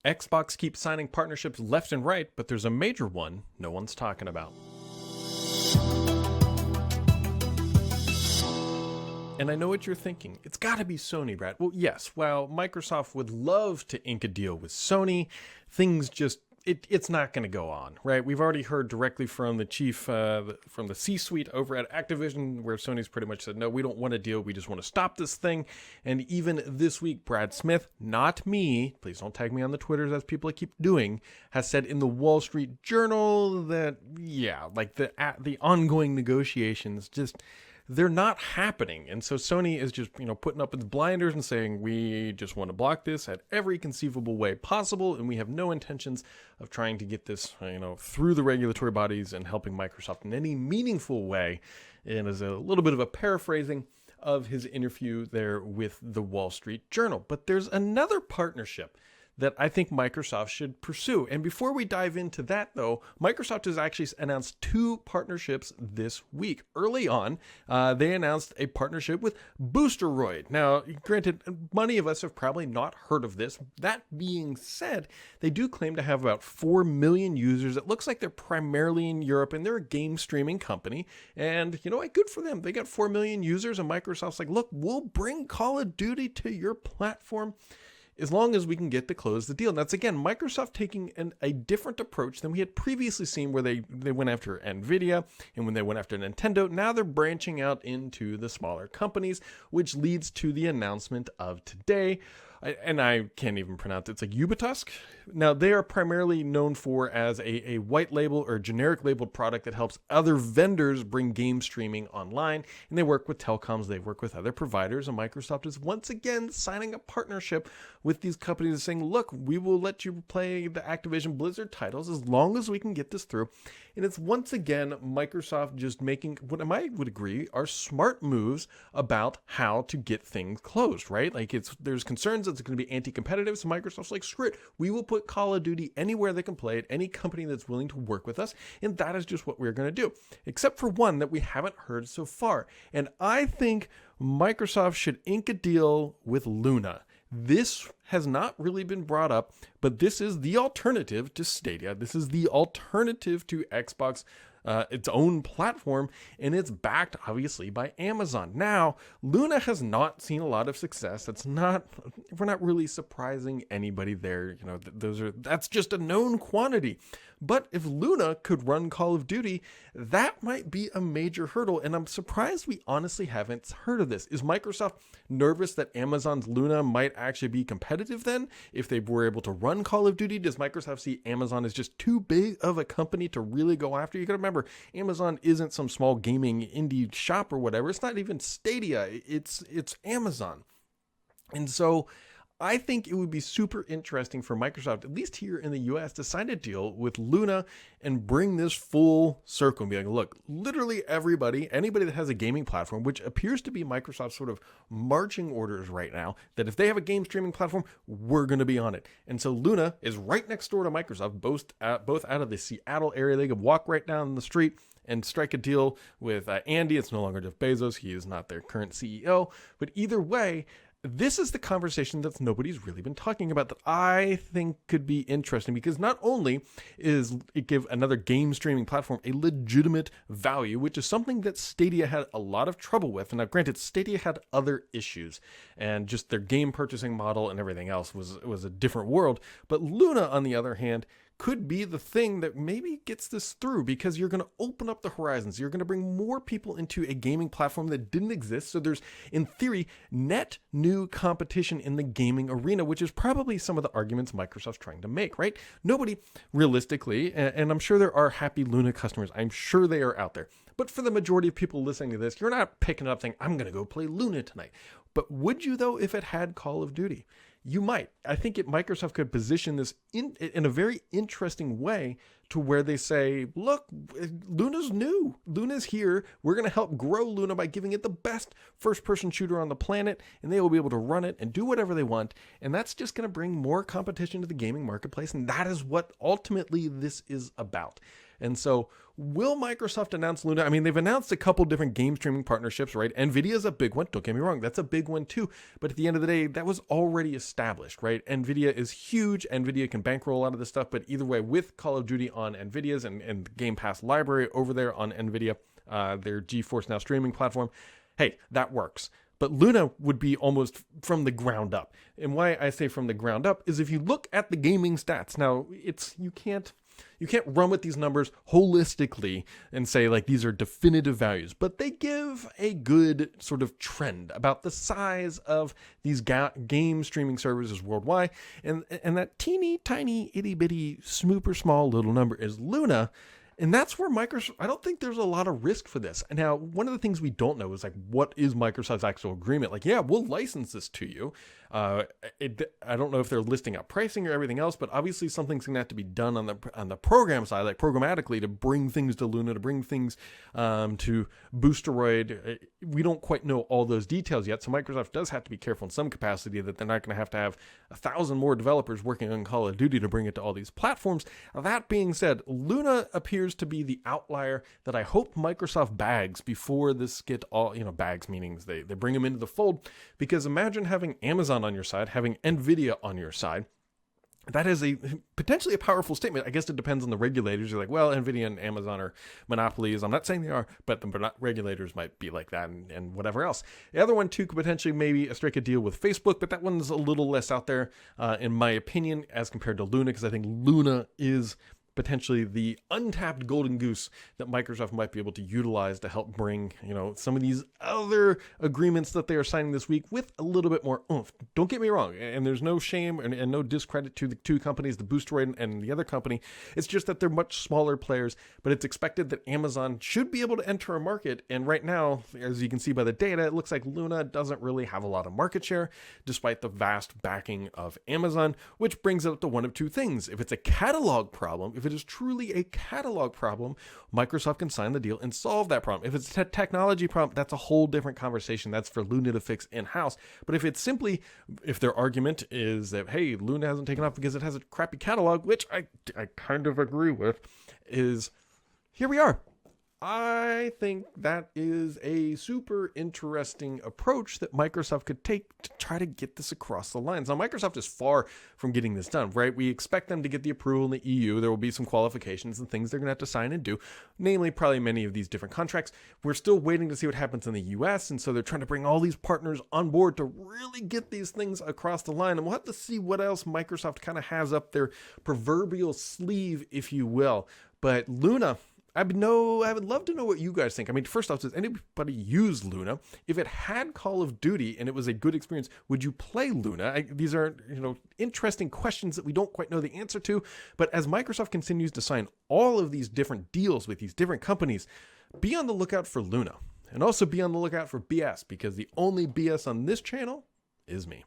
Xbox keeps signing partnerships left and right, but there's a major one no one's talking about. And I know what you're thinking. It's got to be Sony, Brad. Well, yes, while Microsoft would love to ink a deal with Sony, things just, it's not going to go on, right? We've already heard directly from the chief, from the C-suite over at Activision, where Sony's pretty much said, no, we don't want a deal. We just want to stop this thing. And even this week, Brad Smith, not me, please don't tag me on the Twitters as people keep doing, has said in the Wall Street Journal that, yeah, like the ongoing negotiations just, they're not happening. And so Sony is just, putting up its blinders and saying, we just want to block this at every conceivable way possible. And we have no intentions of trying to get this, through the regulatory bodies and helping Microsoft in any meaningful way. And as a little bit of a paraphrasing of his interview there with the Wall Street Journal. But there's another partnership that I think Microsoft should pursue. And before we dive into that, though, Microsoft has actually announced two partnerships this week. Early on, they announced a partnership with Boosteroid. Now, granted, many of us have probably not heard of this. That being said, they do claim to have about 4 million users. It looks like they're primarily in Europe, and they're a game streaming company. And, good for them. They got 4 million users, and Microsoft's like, look, we'll bring Call of Duty to your platform as long as we can get to close the deal. And that's, again, Microsoft taking a different approach than we had previously seen, where they went after NVIDIA and when they went after Nintendo. Now they're branching out into the smaller companies, which leads to the announcement of today. And I can't even pronounce it. It's like Ubitusk. Now, they are primarily known for as a white label or generic labeled product that helps other vendors bring game streaming online. And they work with telecoms. They work with other providers. And Microsoft is once again signing a partnership with these companies saying, look, we will let you play the Activision Blizzard titles as long as we can get this through. And it's once again Microsoft just making what I would agree are smart moves about how to get things closed, right? Like there's concerns that it's going to be anti-competitive. So Microsoft's like, screw it. We will put Call of Duty anywhere they can play it, any company that's willing to work with us. And that is just what we're going to do, except for one that we haven't heard so far. And I think Microsoft should ink a deal with Luna. This has not really been brought up, but this is the alternative to Stadia. This is the alternative to Xbox, its own platform, and it's backed obviously by Amazon. Now, Luna has not seen a lot of success. We're not really surprising anybody there. That's just a known quantity. But if Luna could run Call of Duty, that might be a major hurdle. And I'm surprised we honestly haven't heard of this. Is Microsoft nervous that Amazon's Luna might actually be competitive then? If they were able to run Call of Duty, does Microsoft see Amazon as just too big of a company to really go after? You got to remember, Amazon isn't some small gaming indie shop or whatever. It's not even Stadia. It's Amazon. And so I think it would be super interesting for Microsoft, at least here in the US, to sign a deal with Luna and bring this full circle and be like, look, literally anybody that has a gaming platform, which appears to be Microsoft's sort of marching orders right now, that if they have a game streaming platform, we're going to be on it. And so Luna is right next door to Microsoft, both out of the Seattle area. They could walk right down the street and strike a deal with Andy. It's no longer Jeff Bezos. He is not their current CEO. But either way, this is the conversation that nobody's really been talking about that I think could be interesting, because not only is it give another game streaming platform a legitimate value, which is something that Stadia had a lot of trouble with. And now granted, Stadia had other issues and just their game purchasing model and everything else was a different world. But Luna, on the other hand, could be the thing that maybe gets this through, because you're going to open up the horizons. You're going to bring more people into a gaming platform that didn't exist. So there's, in theory, net new competition in the gaming arena, which is probably some of the arguments Microsoft's trying to make, right? Nobody, realistically, and I'm sure there are happy Luna customers. I'm sure they are out there. But for the majority of people listening to this, you're not picking it up saying, I'm going to go play Luna tonight. But would you, though, if it had Call of Duty? You might. I think Microsoft could position this in a very interesting way, to where they say, look, Luna's new. Luna's here. We're going to help grow Luna by giving it the best first-person shooter on the planet, and they will be able to run it and do whatever they want. And that's just going to bring more competition to the gaming marketplace, and that is what ultimately this is about. And so will Microsoft announce Luna? I mean, they've announced a couple different game streaming partnerships, right? NVIDIA's a big one. Don't get me wrong. That's a big one too. But at the end of the day, that was already established, right? NVIDIA is huge. NVIDIA can bankroll a lot of this stuff. But either way, with Call of Duty on NVIDIA's and the Game Pass library over there on NVIDIA, their GeForce Now streaming platform, hey, that works. But Luna would be almost from the ground up. And why I say from the ground up is if you look at the gaming stats, now you can't run with these numbers holistically and say like these are definitive values, but they give a good sort of trend about the size of these game streaming services worldwide. And that teeny tiny itty bitty super small little number is Luna. And that's where Microsoft, I don't think there's a lot of risk for this. Now, one of the things we don't know is like, what is Microsoft's actual agreement? Like, yeah, we'll license this to you. I don't know if they're listing out pricing or everything else, but obviously something's going to have to be done on the program side, like programmatically, to bring things to Luna, to bring things to Boosteroid. We don't quite know all those details yet, so Microsoft does have to be careful in some capacity that they're not going to have 1,000 more developers working on Call of Duty to bring it to all these platforms. That being said, Luna appears to be the outlier that I hope Microsoft bags before this get all, bags meaning they bring them into the fold, because imagine having Amazon on your side, having NVIDIA on your side. That is potentially a powerful statement. I guess it depends on the regulators. You're like, well, NVIDIA and Amazon are monopolies. I'm not saying they are, but the regulators might be like that and whatever else. The other one, too, could potentially maybe strike a deal with Facebook, but that one's a little less out there, in my opinion, as compared to Luna, because I think Luna is potentially the untapped golden goose that Microsoft might be able to utilize to help bring, some of these other agreements that they are signing this week with a little bit more oomph. Don't get me wrong, and there's no shame and no discredit to the two companies, the Boosteroid and the other company. It's just that they're much smaller players, but it's expected that Amazon should be able to enter a market. And right now, as you can see by the data, it looks like Luna doesn't really have a lot of market share, despite the vast backing of Amazon, which brings up to one of two things. If it's a catalog problem, if it is truly a catalog problem, Microsoft can sign the deal and solve that problem. If it's a technology problem, that's a whole different conversation. That's for Luna to fix in-house. But if it's simply, if their argument is that, hey, Luna hasn't taken off because it has a crappy catalog, which I kind of agree with, is here we are. I think that is a super interesting approach that Microsoft could take to try to get this across the lines. Now, Microsoft is far from getting this done, right? We expect them to get the approval in the EU. There will be some qualifications and things they're going to have to sign and do, namely probably many of these different contracts. We're still waiting to see what happens in the US, and so they're trying to bring all these partners on board to really get these things across the line. And we'll have to see what else Microsoft kind of has up their proverbial sleeve, if you will. But Luna, I would love to know what you guys think. I mean, first off, does anybody use Luna? If it had Call of Duty and it was a good experience, would you play Luna? These are, interesting questions that we don't quite know the answer to. But as Microsoft continues to sign all of these different deals with these different companies, be on the lookout for Luna. And also be on the lookout for BS, because the only BS on this channel is me.